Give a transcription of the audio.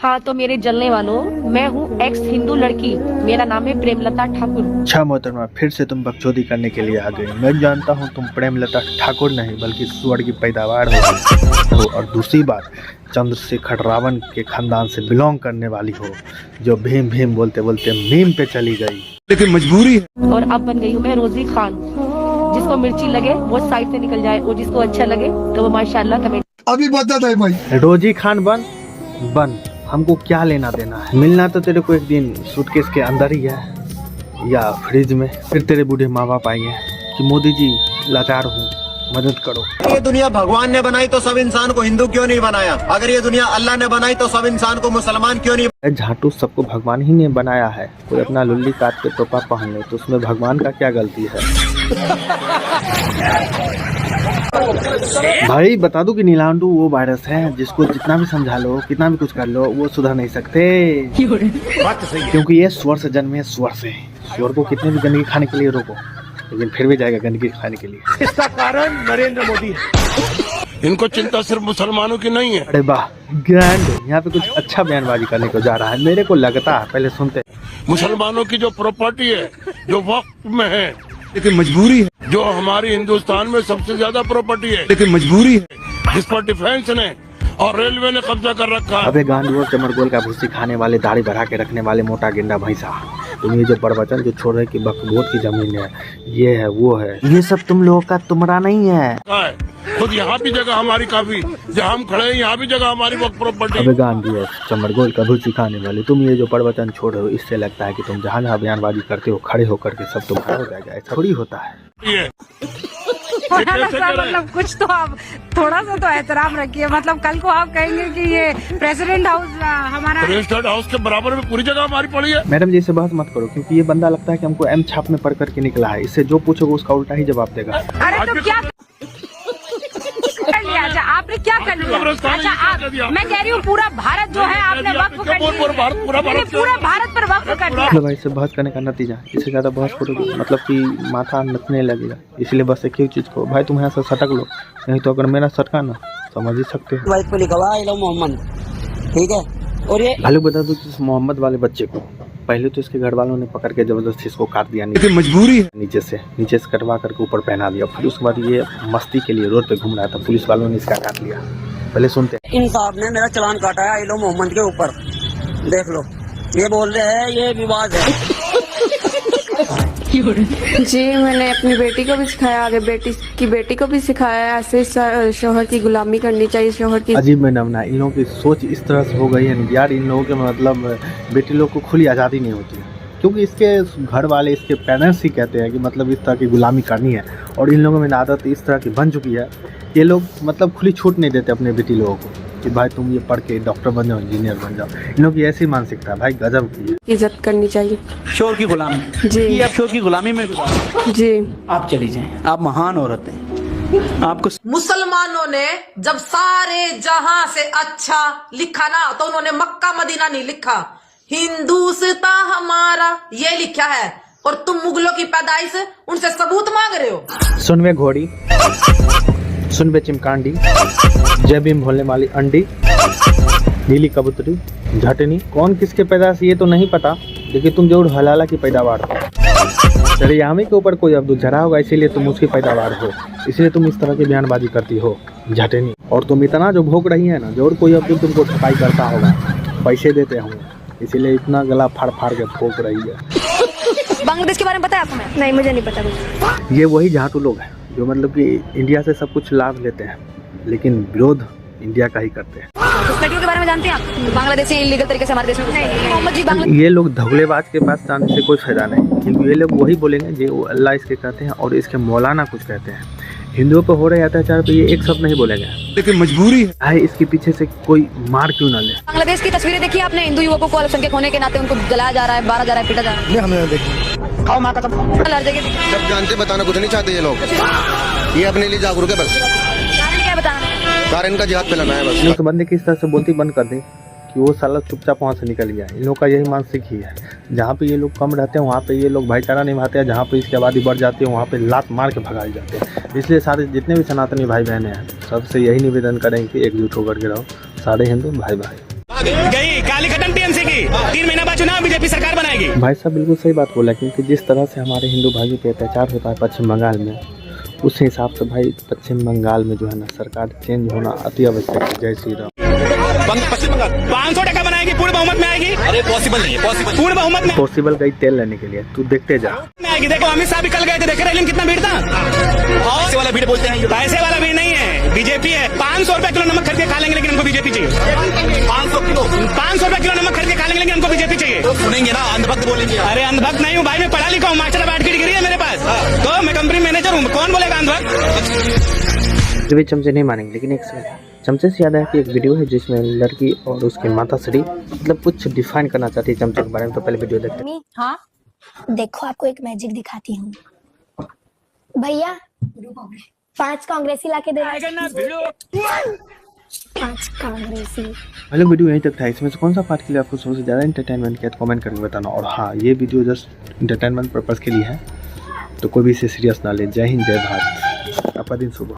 हाँ तो मेरे जलने वालों, मैं हूँ एक्स हिंदू लड़की, मेरा नाम है प्रेमलता ठाकुर। अच्छा मोहतरमा, फिर से तुम बकचोदी करने के लिए आ गई। मैं जानता हूँ तुम प्रेमलता ठाकुर नहीं बल्कि सुअर की पैदावार हो, और दूसरी बात चंद्रशेखर रावण के खानदान से बिलोंग करने वाली हो, जो भीम भीम बोलते बोलते मीम पे चली गई, लेकिन मजबूरी है। और अब बन गई हूँ मैं रोजी खान। जिसको मिर्ची लगे वो साइड से निकल जाए, और जिसको अच्छा लगे तो वो माशाल्लाह कमेंट। अभी बता है भाई, रोजी खान बन हमको क्या लेना देना है। मिलना तो तेरे को एक दिन सूटकेस के अंदर ही है या फ्रिज में। फिर तेरे बूढ़े माँ बाप आएंगे कि मोदी जी लाचार हूँ, मदद करो। ये दुनिया भगवान ने बनाई तो सब इंसान को हिंदू क्यों नहीं बनाया? अगर ये दुनिया अल्लाह ने बनाई तो सब इंसान को मुसलमान क्यों नहीं? झाटू, सबको भगवान ही ने बनाया है। कोई अपना लुल्ली काट के टोपा पहन ले तो उसमें भगवान का क्या गलती है? भाई बता दूं कि नीलांडू वो वायरस है जिसको जितना भी समझा लो, कितना भी कुछ कर लो, वो सुधर नहीं सकते। क्योंकि ये स्वर से जन्मे, स्वर से। स्वर को कितने भी गंदगी खाने के लिए रोको, लेकिन फिर भी जाएगा गंदगी खाने के लिए। इसका कारण नरेंद्र मोदी है। इनको चिंता सिर्फ मुसलमानों की नहीं है। अरे वाह, ग्रैंड, यहाँ पे कुछ अच्छा बयानबाजी करने को जा रहा है, मेरे को लगता है। पहले सुनते। मुसलमानों की जो प्रॉपर्टी है, जो वक्त में है, लेकिन मजबूरी है। जो हमारी हिंदुस्तान में सबसे ज्यादा प्रॉपर्टी है, लेकिन मजबूरी है। जिस पर डिफेंस ने और रेलवे ने कब्जा कर रखा है। अबे गांडू और चमरगोल का भूसी खाने वाले, दाढ़ी बढ़ा के रखने वाले मोटा गेंडा भैंसा, तुम ये जो प्रवचन जो छोड़ रहे कि बकबोध की जमीन है, ये है वो है, ये सब तुम लोगों का तुमरा नहीं है। खुद यहाँ भी जगह हमारी काफी, जहाँ हम खड़े हैं यहाँ भी जगह हमारी वक्त प्रॉपर्टी। अबे गांडू और चमरगोल का भूसी खाने वाले, तुम ये जो प्रवचन छोड़ रहे हो, इससे लगता है कि तुम जहाँ जहाँ बयानबाजी करते हो खड़े होकर के सब तुम्हारा हो जाएगा। ऐसा थोड़ी होता है। मतलब कुछ तो आप थोड़ा सा तो एहतराम रखिए। मतलब कल को आप कहेंगे कि ये प्रेसिडेंट हाउस हमारा, प्रेसिडेंट हाउस के बराबर में पूरी जगह हमारी पड़ी है। मैडम जी से बहस मत करो, क्योंकि ये बंदा लगता है कि हमको एम छाप में पढ़ करके निकला है। इससे जो पूछोगे उसका उल्टा ही जवाब देगा। अरे तो क्या कर लिया? अच्छा आपने क्या कर लिया? अच्छा आप, मैं कह रही हूँ पूरा भारत जो है आपने वक्फ कर दिया। पूरा भारत पर वक्फ कर दिया। मतलब इससे बहस करने का नतीजा, इससे ज्यादा बहस करोगे मतलब कि माथा नचने लगेगा। इसलिए बस एक ही चीज को, भाई तुम यहाँ से सटक लो, नहीं तो अगर मेरा सटका ना समझ ही सकते हो। वाइट पे लिखा हुआ है मोहम्मद, ठीक है। और ये भालू बता दो कि इस मोहम्मद वाले बच्चे को पहले तो इसके घर वालों ने पकड़ के जबरदस्ती इसको काट दिया, मजबूरी है। नीचे से कटवा करके ऊपर पहना दिया। फिर उसके बाद ये मस्ती के लिए रोड पे घूम रहा था, पुलिस वालों ने इसका काट लिया। पहले सुनते हैं। इन साहब ने मेरा चालान काटा है आइलो मोहम्मद के ऊपर, देख लो। ये बोल रहे हैं ये विवाद है। जी मैंने अपनी बेटी को भी सिखाया, आगे बेटी को भी सिखाया, ऐसे शोहर की गुलामी करनी चाहिए। शोहर की अजीब मैडम ना, इन लोगों की सोच इस तरह से हो गई है यार। इन लोगों के मतलब बेटी लोग को खुली आज़ादी नहीं होती है, क्योंकि इसके घर वाले, इसके पेरेंट्स ही कहते हैं कि मतलब इस तरह की गुलामी करनी है। और इन लोगों में आदत इस तरह की बन चुकी है, ये लोग मतलब खुली छूट नहीं देते अपने बेटी लोगों को कि भाई तुम ये पढ़ के डॉक्टर बन जाओ, इंजीनियर बन जाओ। इन लोगों की ऐसी मानसिकता है, भाई गजब की है। इज्जत करनी चाहिए। शोर की गुलामी जी, आप शोर की गुलामी में जी आप चली जाएं। आप महान औरत हैं। आपको मुसलमानों ने जब सारे जहां से अच्छा लिखा ना, तो उन्होंने मक्का मदीना नहीं लिखा, हिंदुस्तान हमारा ये लिखा है। और तुम मुगलों की पैदाइश, उनसे सबूत मांग रहे हो। सुनवे घोड़ी, सुनवे चिमकांडी, जय भीम भोले वाली अंडी, नीली कबूतरी, झटनी, कौन किसके पैदाश ये तो नहीं पता, लेकिन तुम जरूर हलाला की पैदावार हो। दरियामी के ऊपर कोई अब्दुल जरा होगा, इसीलिए तुम उसकी पैदावार हो, इसलिए तुम इस तरह की बयानबाजी करती हो, झटनी। और तुम इतना जो भोग रही है ना, जरूर कोई अब्दुल तुमको ठपाई करता होगा, पैसे देते होंगे, इसीलिए इतना गला फाड़ फाड़ के भोग रही है। बांग्लादेश के बारे में पता है आपको? नहीं, मुझे नहीं पता। ये वही झाटू लोग हैं जो मतलब कि इंडिया से सब कुछ लाभ लेते हैं, लेकिन विरोध इंडिया का ही करते हैं। घुसपैठियों के बारे में जानते हैं आप? बांग्लादेशी इलीगल तरीके से हमारे देश में नहीं। मोहम्मद जी ये लोग धगलेबाज के पास जाने से कोई फायदा नहीं, क्योंकि ये लोग वही बोलेंगे जो अल्लाह इसके कहते हैं और इसके मौलाना कुछ कहते हैं। हिंदुओं पर हो रहे अत्याचार पे ये एक शब्द नहीं बोलेंगे, लेकिन मजबूरी है इसके पीछे से कोई मार क्यों ना ले। बांग्लादेश की तस्वीरें देखी आपने? हिंदू युवकों को अल्पसंख्यक होने के नाते उनको जलाया जा रहा है, मारा जा रहा है, पीटा जा रहा है। हमने देखा। खाओ माँ का सब हर जगह जब जानते बताना कुछ नहीं चाहते ये लोग, ये अपने लिए जागरूक है बस। कारण क्या बताना? कारण इनका जिहाद फैलाना है बस। इन लोग के बंदे किस तरह से बोलती बंद कर दें कि वो साला चुपचाप वहाँ से निकल गया। इन लोग का यही मानसिक ही है। जहाँ पे ये लोग कम रहते हैं वहाँ पे ये लोग भाईचारा निभाते हैं, जहाँ पे इसकी आबादी बढ़ जाती है वहाँ पे लात मार के भगाए जाते हैं। इसलिए सारे जितने भी सनातनी भाई बहनें हैं सबसे यही निवेदन करें कि एकजुट होकर के रहो, सारे हिंदू भाई भाई। गई काली खत्म टीएमसी की, 3 महीना बाद चुनाव बीजेपी सरकार बनाएगी। भाई साहब बिल्कुल सही बात बोला, क्योंकि जिस तरह से हमारे हिंदू भाइयों पे अत्याचार होता है पश्चिम बंगाल में, उस हिसाब से भाई पश्चिम बंगाल में जो है ना सरकार चेंज होना अति आवश्यक है। जय श्री राम। पश्चिम बंगाल 500 टका बनाएगी, पूर्ण बहुमत में आएगी। अरे पॉसिबल नहीं है, पॉसिबल पूर्ण बहुमत में पॉसिबल गई तेल लेने के लिए, तू देखते जा आएगी। देखो अमित शाह भी कल गए थे, देखे रैली में कितना भीड़ था। पैसे वाला भीड़ बोलते हैं, पैसे वाला भीड़ नहीं है, बीजेपी है। 500 रुपए किलो नमक खरीद के खा लेंगे, लेकिन हमको बीजेपी चाहिए। 500 रुपए किलो नमक खरीद के खा लेंगे, लेकिन हमको बीजेपी चाहिए। तो सुनेंगे ना, अंधभक्त बोलेंगे। अरे अंधभक्त नहीं हूँ भाई, मैं पढ़ा लिखा हूँ, मास्टर बैठ की डिग्री है मेरे पास, तो मैं कंपनी मैनेजर हूँ, कौन बोलेगा अंधभक्त। भी चमचे नहीं मानेंगे, लेकिन एक चमचे से याद है कि एक वीडियो है जिसमें लड़की और उसकी माता श्री मतलब कुछ डिफाइन करना चाहती है चमचे के बारे में, तो पहले वीडियो देखते हैं। हाँ देखो आपको एक मैजिक दिखाती हूँ भैया, 5 कांग्रेसी लाके दे। 5 कांग्रेसी। हेलो, वीडियो यहीं तक था। इसमें से कौन सा पार्ट के लिए आपको सबसे ज़्यादा इंटरटेनमेंट किया तो कमेंट करके बताना। और हाँ, ये वीडियो जस्ट इंटरटेनमेंट पर्पज़ के लिए है, तो कोई भी इसे सीरियस ना ले। जय हिंद, जय भारत, आपका दिन शुभ हो।